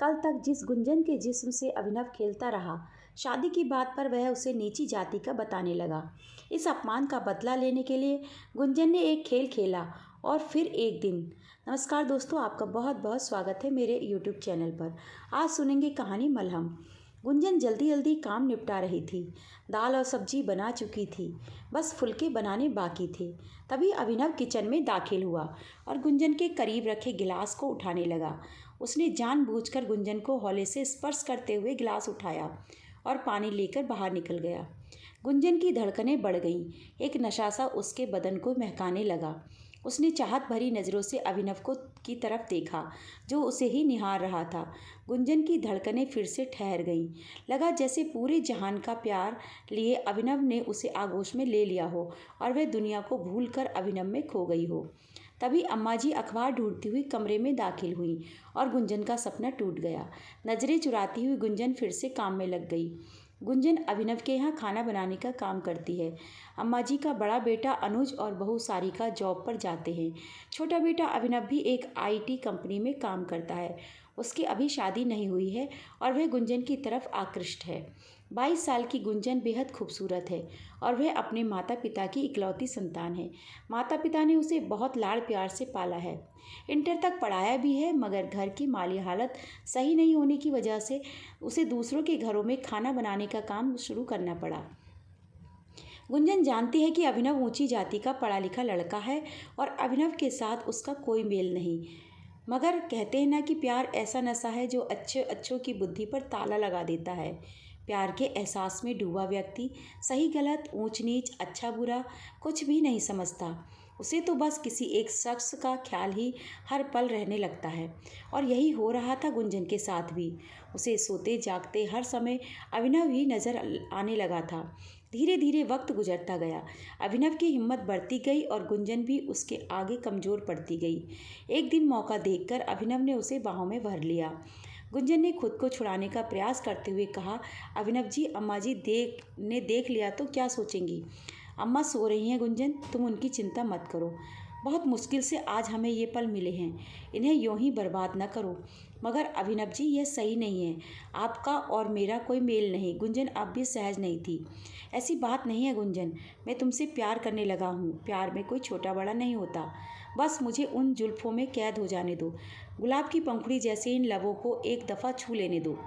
कल तक जिस गुंजन के जिस्म से अभिनव खेलता रहा, शादी की बात पर वह उसे नीची जाति का बताने लगा। इस अपमान का बदला लेने के लिए गुंजन ने एक खेल खेला और फिर एक दिन। नमस्कार दोस्तों, आपका बहुत बहुत स्वागत है मेरे यूट्यूब चैनल पर। आज सुनेंगे कहानी मलहम। गुंजन जल्दी जल्दी काम निपटा रही थी। दाल और सब्जी बना चुकी थी, बस फुलके बनाने बाकी थे। तभी अभिनव किचन में दाखिल हुआ और गुंजन के करीब रखे गिलास को उठाने लगा। उसने जानबूझकर गुंजन को हौले से स्पर्श करते हुए गिलास उठाया और पानी लेकर बाहर निकल गया। गुंजन की धड़कनें बढ़ गईं। एक नशा सा उसके बदन को महकाने लगा। उसने चाहत भरी नज़रों से अभिनव की तरफ देखा, जो उसे ही निहार रहा था। गुंजन की धड़कनें फिर से ठहर गईं। लगा जैसे पूरे जहान का प्यार लिए अभिनव ने उसे आगोश में ले लिया हो और वह दुनिया को भूलकर अभिनव में खो गई हो। तभी अम्मा जी अखबार ढूंढती हुई कमरे में दाखिल हुई और गुंजन का सपना टूट गया। नजरें चुराती हुई गुंजन फिर से काम में लग गई। गुंजन अभिनव के यहाँ खाना बनाने का काम करती है। अम्मा जी का बड़ा बेटा अनुज और बहू सारिका जॉब पर जाते हैं। छोटा बेटा अभिनव भी एक IT कंपनी में काम करता है। उसकी अभी शादी नहीं हुई है और वह गुंजन की तरफ आकृष्ट है। 22 साल की गुंजन बेहद खूबसूरत है और वह अपने माता पिता की इकलौती संतान है। माता पिता ने उसे बहुत लाड़ प्यार से पाला है। इंटर तक पढ़ाया भी है, मगर घर की माली हालत सही नहीं होने की वजह से उसे दूसरों के घरों में खाना बनाने का काम शुरू करना पड़ा। गुंजन जानती है कि अभिनव ऊंची जाति का पढ़ा लिखा लड़का है और अभिनव के साथ उसका कोई मेल नहीं। मगर कहते हैं ना कि प्यार ऐसा नशा है जो अच्छों की बुद्धि पर ताला लगा देता है। प्यार के एहसास में डूबा व्यक्ति सही गलत, ऊंच नीच, अच्छा बुरा कुछ भी नहीं समझता। उसे तो बस किसी एक शख्स का ख्याल ही हर पल रहने लगता है और यही हो रहा था गुंजन के साथ भी। उसे सोते जागते हर समय अभिनव ही नज़र आने लगा था। धीरे धीरे वक्त गुजरता गया। अभिनव की हिम्मत बढ़ती गई और गुंजन भी उसके आगे कमज़ोर पड़ती गई। एक दिन मौका देखकर अभिनव ने उसे बाहों में भर लिया। गुंजन ने खुद को छुड़ाने का प्रयास करते हुए कहा, अभिनव जी, अम्मा जी देख लिया तो क्या सोचेंगी? अम्मा सो रही हैं गुंजन, तुम उनकी चिंता मत करो। बहुत मुश्किल से आज हमें ये पल मिले हैं, इन्हें यूं ही बर्बाद न करो। मगर अभिनव जी, यह सही नहीं है। आपका और मेरा कोई मेल नहीं। गुंजन अब भी सहज नहीं थी। ऐसी बात नहीं है गुंजन, मैं तुमसे प्यार करने लगा हूँ। प्यार में कोई छोटा बड़ा नहीं होता। बस मुझे उन जुल्फों में कैद हो जाने दो। गुलाब की पंखुड़ी जैसे इन लबों को एक दफ़ा छू लेने दो।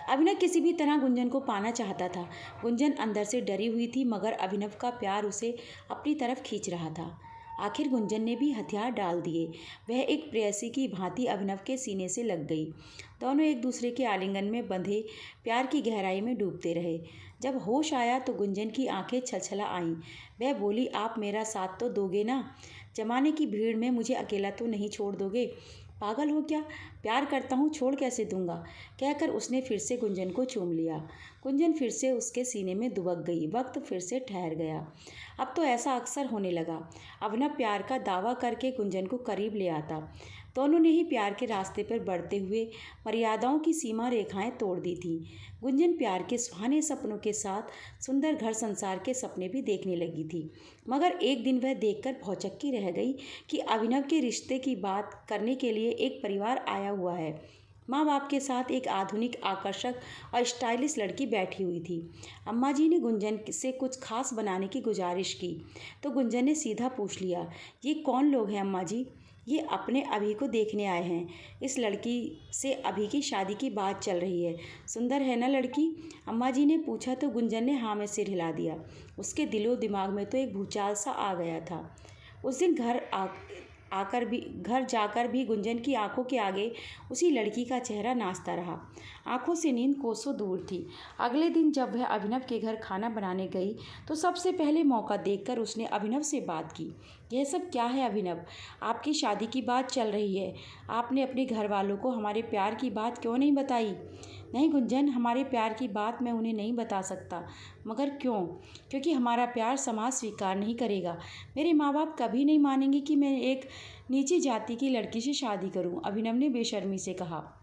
अभिनव किसी भी तरह गुंजन को पाना चाहता था। गुंजन अंदर से डरी हुई थी, मगर अभिनव का प्यार उसे अपनी तरफ खींच रहा था। आखिर गुंजन ने भी हथियार डाल दिए। वह एक प्रेयसी की भांति अभिनव के सीने से लग गई। दोनों एक दूसरे के आलिंगन में बंधे प्यार की गहराई में डूबते रहे। जब होश आया तो गुंजन की आंखें छलछला आईं। वह बोली, आप मेरा साथ तो दोगे ना? जमाने की भीड़ में मुझे अकेला तो नहीं छोड़ दोगे? पागल हो क्या? प्यार करता हूँ, छोड़ कैसे दूंगा? कहकर उसने फिर से गुंजन को चूम लिया। गुंजन फिर से उसके सीने में दुबक गई। वक्त फिर से ठहर गया। अब तो ऐसा अक्सर होने लगा। अभिनव प्यार का दावा करके गुंजन को करीब ले आता। दोनों ने ही प्यार के रास्ते पर बढ़ते हुए मर्यादाओं की सीमा रेखाएं तोड़ दी थी। गुंजन प्यार के सुहाने सपनों के साथ सुंदर घर संसार के सपने भी देखने लगी थी। मगर एक दिन वह देखकर भौचक्की रह गई कि अभिनव के रिश्ते की बात करने के लिए एक परिवार आया हुआ है। माँ बाप के साथ एक आधुनिक, आकर्षक और स्टाइलिश लड़की बैठी हुई थी। अम्मा जी ने गुंजन से कुछ खास बनाने की गुजारिश की तो गुंजन ने सीधा पूछ लिया, ये कौन लोग हैं अम्मा जी? ये अपने अभी को देखने आए हैं। इस लड़की से अभी की शादी की बात चल रही है। सुंदर है ना लड़की? अम्मा जी ने पूछा तो गुंजन ने हाँ में सिर हिला दिया। उसके दिलो दिमाग में तो एक भूचाल सा आ गया था। उस दिन घर जाकर भी गुंजन की आंखों के आगे उसी लड़की का चेहरा नाचता रहा। आंखों से नींद कोसों दूर थी। अगले दिन जब वह अभिनव के घर खाना बनाने गई तो सबसे पहले मौका देखकर उसने अभिनव से बात की। यह सब क्या है अभिनव? आपकी शादी की बात चल रही है। आपने अपने घर वालों को हमारे प्यार की बात क्यों नहीं बताई? नहीं गुंजन, हमारे प्यार की बात मैं उन्हें नहीं बता सकता। मगर क्यों? क्योंकि हमारा प्यार समाज स्वीकार नहीं करेगा। मेरे माँ बाप कभी नहीं मानेंगे कि मैं एक नीची जाति की लड़की से शादी करूं, अभिनव ने बेशर्मी से कहा।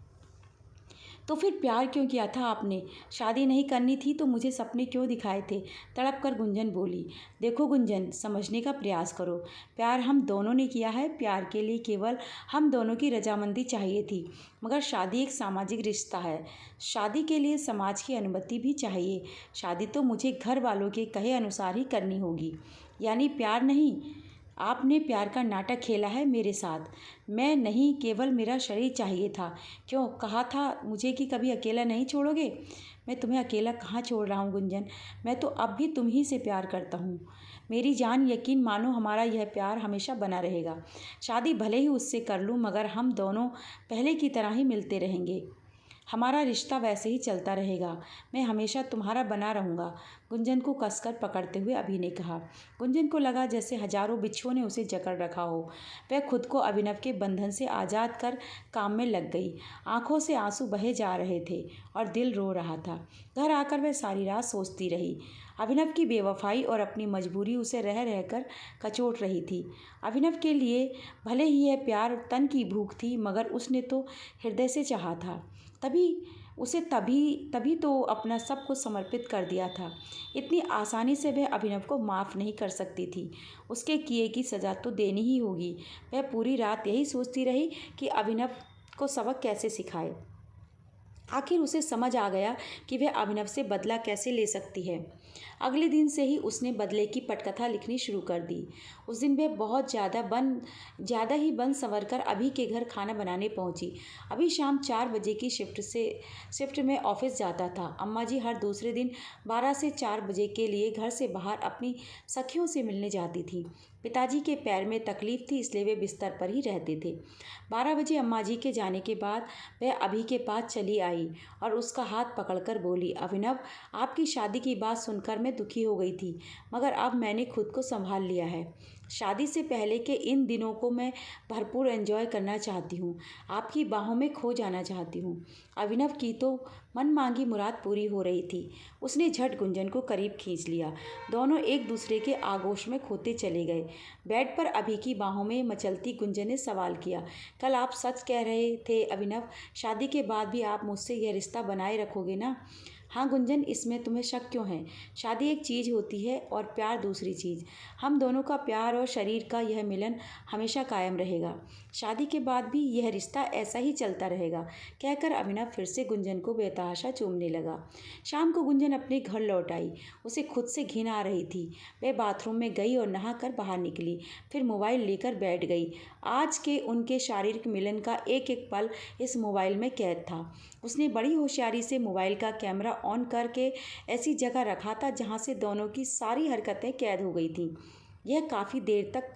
तो फिर प्यार क्यों किया था आपने? शादी नहीं करनी थी तो मुझे सपने क्यों दिखाए थे? तड़प कर गुंजन बोली। देखो गुंजन, समझने का प्रयास करो। प्यार हम दोनों ने किया है। प्यार के लिए केवल हम दोनों की रजामंदी चाहिए थी। मगर शादी एक सामाजिक रिश्ता है। शादी के लिए समाज की अनुमति भी चाहिए। शादी तो मुझे घर वालों के कहे अनुसार ही करनी होगी। यानी प्यार नहीं। आपने प्यार का नाटक खेला है मेरे साथ। मैं नहीं, केवल मेरा शरीर चाहिए था। क्यों, कहा था मुझे कि कभी अकेला नहीं छोड़ोगे? मैं तुम्हें अकेला कहाँ छोड़ रहा हूँ गुंजन। मैं तो अब भी तुम ही से प्यार करता हूँ। मेरी जान, यकीन मानो हमारा यह प्यार हमेशा बना रहेगा। शादी भले ही उससे कर लूँ, मगर हम दोनों पहले की तरह ही मिलते रहेंगे। हमारा रिश्ता वैसे ही चलता रहेगा। मैं हमेशा तुम्हारा बना रहूँगा। गुंजन को कसकर पकड़ते हुए अभि ने कहा। गुंजन को लगा जैसे हजारों बिच्छुओं ने उसे जकड़ रखा हो। वह खुद को अभिनव के बंधन से आज़ाद कर काम में लग गई। आंखों से आंसू बहे जा रहे थे और दिल रो रहा था। घर आकर वह सारी रात सोचती रही। अभिनव की बेवफाई और अपनी मजबूरी उसे रह रहकर कचोट रही थी। अभिनव के लिए भले ही यह प्यार तन की भूख थी, मगर उसने तो हृदय से चाहा था। तभी तो अपना सब कुछ समर्पित कर दिया था। इतनी आसानी से वह अभिनव को माफ़ नहीं कर सकती थी। उसके किए की सज़ा तो देनी ही होगी। वह पूरी रात यही सोचती रही कि अभिनव को सबक कैसे सिखाए। आखिर उसे समझ आ गया कि वह अभिनव से बदला कैसे ले सकती है। अगले दिन से ही उसने बदले की पटकथा लिखनी शुरू कर दी। उस दिन वह बहुत ज़्यादा ही बन संवर कर अभी के घर खाना बनाने पहुंची। अभी शाम 4 बजे की शिफ्ट में ऑफिस जाता था। अम्मा जी हर दूसरे दिन 12 से 4 बजे के लिए घर से बाहर अपनी सखियों से मिलने जाती थी। पिताजी के पैर में तकलीफ थी, इसलिए वे बिस्तर पर ही रहते थे। 12 बजे अम्मा जी के जाने के बाद वह अभी के पास चली आई और उसका हाथ पकड़कर बोली, अभिनव, आपकी शादी की बात सुनकर मैं दुखी हो गई थी, मगर अब मैंने खुद को संभाल लिया है। शादी से पहले के इन दिनों को मैं भरपूर एंजॉय करना चाहती हूँ। आपकी बाहों में खो जाना चाहती हूँ। अभिनव की तो मन मांगी मुराद पूरी हो रही थी। उसने झट गुंजन को करीब खींच लिया। दोनों एक दूसरे के आगोश में खोते चले गए। बेड पर अभी की बाहों में मचलती गुंजन ने सवाल किया, कल आप सच कह रहे थे अभिनव, शादी के बाद भी आप मुझसे यह रिश्ता बनाए रखोगे ना? हाँ गुंजन, इसमें तुम्हें शक क्यों है? शादी एक चीज़ होती है और प्यार दूसरी चीज़। हम दोनों का प्यार और शरीर का यह मिलन हमेशा कायम रहेगा। शादी के बाद भी यह रिश्ता ऐसा ही चलता रहेगा, कहकर अभिनव फिर से गुंजन को बेतहाशा चूमने लगा। शाम को गुंजन अपने घर लौट आई। उसे खुद से घिन आ रही थी। वह बाथरूम में गई और नहाकर बाहर निकली, फिर मोबाइल लेकर बैठ गई। आज के उनके शारीरिक मिलन का एक एक पल इस मोबाइल में कैद था। उसने बड़ी होशियारी से मोबाइल का कैमरा ऑन करके ऐसी जगह रखा था जहां से दोनों की सारी हरकतें कैद हो गई थीं। यह काफ़ी देर तक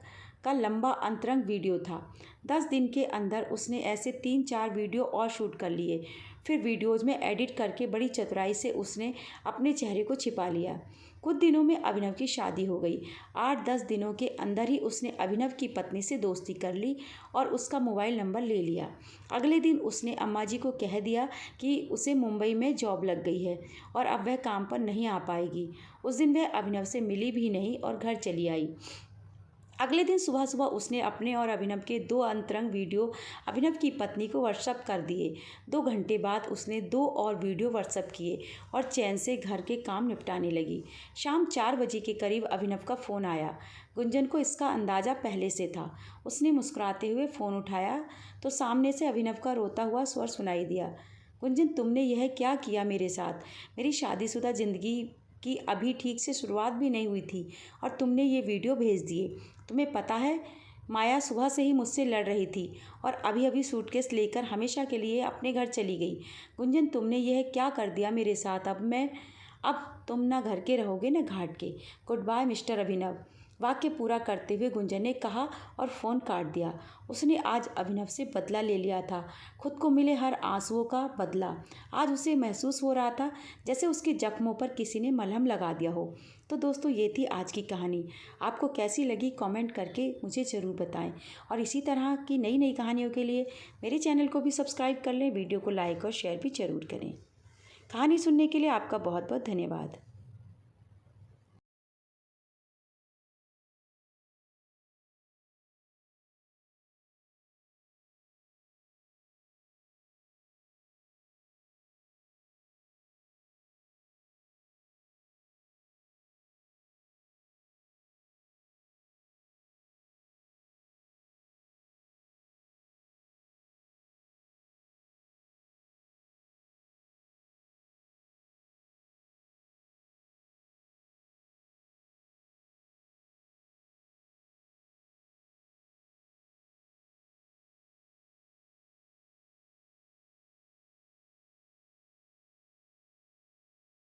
का लंबा अंतरंग वीडियो था। 10 दिन के अंदर उसने ऐसे 3-4 वीडियो और शूट कर लिए। फिर वीडियोज़ में एडिट करके बड़ी चतुराई से उसने अपने चेहरे को छिपा लिया। कुछ दिनों में अभिनव की शादी हो गई। 8-10 दिनों के अंदर ही उसने अभिनव की पत्नी से दोस्ती कर ली और उसका मोबाइल नंबर ले लिया। अगले दिन उसने अम्मा जी को कह दिया कि उसे मुंबई में जॉब लग गई है और अब वह काम पर नहीं आ पाएगी। उस दिन वह अभिनव से मिली भी नहीं और घर चली आई। अगले दिन सुबह सुबह उसने अपने और अभिनव के 2 अंतरंग वीडियो अभिनव की पत्नी को व्हाट्सएप कर दिए। 2 घंटे बाद उसने 2 और वीडियो व्हाट्सएप किए और चैन से घर के काम निपटाने लगी। शाम 4 बजे के करीब अभिनव का फ़ोन आया। गुंजन को इसका अंदाज़ा पहले से था। उसने मुस्कुराते हुए फ़ोन उठाया तो सामने से अभिनव का रोता हुआ स्वर सुनाई दिया। गुंजन, तुमने यह क्या किया मेरे साथ? मेरी शादीशुदा ज़िंदगी की अभी ठीक से शुरुआत भी नहीं हुई थी और तुमने ये वीडियो भेज दिए। तुम्हें पता है, माया सुबह से ही मुझसे लड़ रही थी और अभी अभी सूटकेस लेकर हमेशा के लिए अपने घर चली गई। गुंजन, तुमने यह क्या कर दिया मेरे साथ? अब तुम ना घर के रहोगे ना घाट के। गुड बाय मिस्टर अभिनव। वाक्य पूरा करते हुए गुंजन ने कहा और फ़ोन काट दिया। उसने आज अभिनव से बदला ले लिया था, खुद को मिले हर आंसुओं का बदला। आज उसे महसूस हो रहा था जैसे उसके जख्मों पर किसी ने मलहम लगा दिया हो। तो दोस्तों, ये थी आज की कहानी। आपको कैसी लगी कमेंट करके मुझे ज़रूर बताएं और इसी तरह की नई नई कहानियों के लिए मेरे चैनल को भी सब्सक्राइब कर लें। वीडियो को लाइक और शेयर भी ज़रूर करें। कहानी सुनने के लिए आपका बहुत बहुत धन्यवाद।